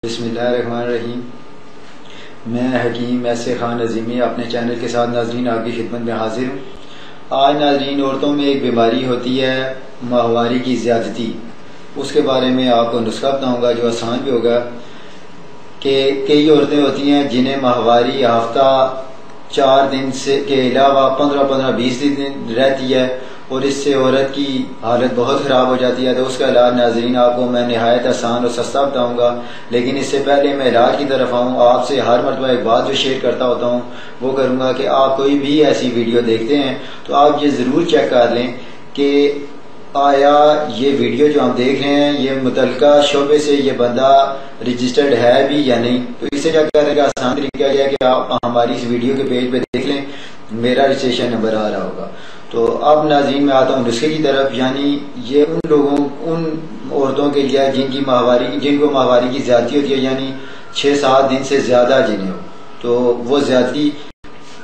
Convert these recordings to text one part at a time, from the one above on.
बिस्मिल्लाहिर्रहमानिर्रहीम। मैं हकीम ऐसे खान अजीमी अपने चैनल के साथ नाजरीन आपकी खिदमत में हाजिर हूँ। आज नाजरीन औरतों में एक बीमारी होती है माहवारी की ज़्यादती, उसके बारे में आपको नुस्खा बताऊँगा जो आसान भी होगा। कि कई औरतें होती हैं जिन्हें माहवारी हफ्ता 4 दिन से के अलावा 15-20 दिन रहती है और इससे औरत की हालत बहुत ख़राब हो जाती है। तो उसका इलाज नाजरीन आपको मैं नहायत आसान और सस्ता बताऊंगा। लेकिन इससे पहले मैं इलाज की तरफ आऊँ, आपसे हर मरतबा एक बात जो शेयर करता होता हूँ वो करूँगा कि आप कोई भी ऐसी वीडियो देखते हैं तो आप ये ज़रूर चेक कर लें कि आया ये वीडियो जो हम देख रहे हैं ये मुतलका शोबे से ये बंदा रजिस्टर्ड है भी या नहीं। तो इससे क्या करने का आसान तरीका यह है कि आप हमारी इस वीडियो के पेज पे देख लें, मेरा रजिस्ट्रेशन नंबर आ रहा होगा। तो अब नाज़रीन मैं आता हूँ नुस्खे की तरफ। यानी ये उन औरतों के लिए जिनको माहवारी की ज़्यादती होती है, यानी 6-7 दिन से ज़्यादा जिन्हें हो, तो वो ज़्यादती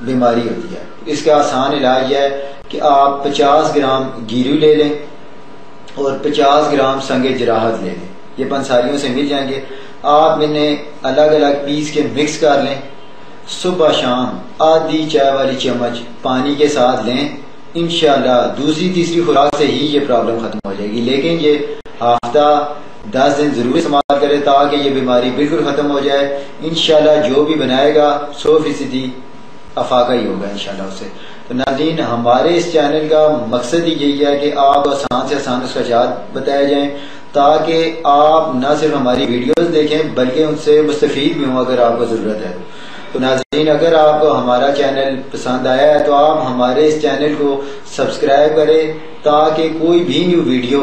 बीमारी होती है। इसका आसान इलाज यह है कि आप 50 ग्राम गिरू ले लें और 50 ग्राम संगे जराहत ले लें। ये पंसारियों से मिल जाएंगे। आप इन्हें अलग अलग पीस के मिक्स कर लें। सुबह शाम आधी चाय वाली चम्मच पानी के साथ लें। इंशाल्लाह दूसरी-तीसरी खुराक से ही ये प्रॉब्लम खत्म हो जाएगी। लेकिन ये हफ्ता 10 दिन जरूर इस्तेमाल करें ताकि ये बीमारी बिल्कुल खत्म हो जाए। इंशाल्लाह जो भी बनाएगा 100% अफाका ही होगा इंशाल्लाह उससे। तो नाज़रीन हमारे इस चैनल का मकसद ही यही है कि आप आसान से आसान उसका इलाज बताया जाए ताकि आप न सिर्फ हमारी वीडियोस देखें बल्कि उनसे मुस्तफीद भी हों अगर आपको ज़रूरत है। तो नाज़रीन अगर आपको हमारा चैनल पसंद आया है तो आप हमारे इस चैनल को सब्सक्राइब करें ताकि कोई भी न्यू वीडियो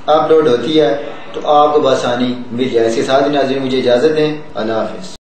अपलोड होती है तो आपको बआसानी मिल जाए। इसके साथ ही नाज़रीन मुझे इजाज़त दें। अल्लाह हाफ़िज़।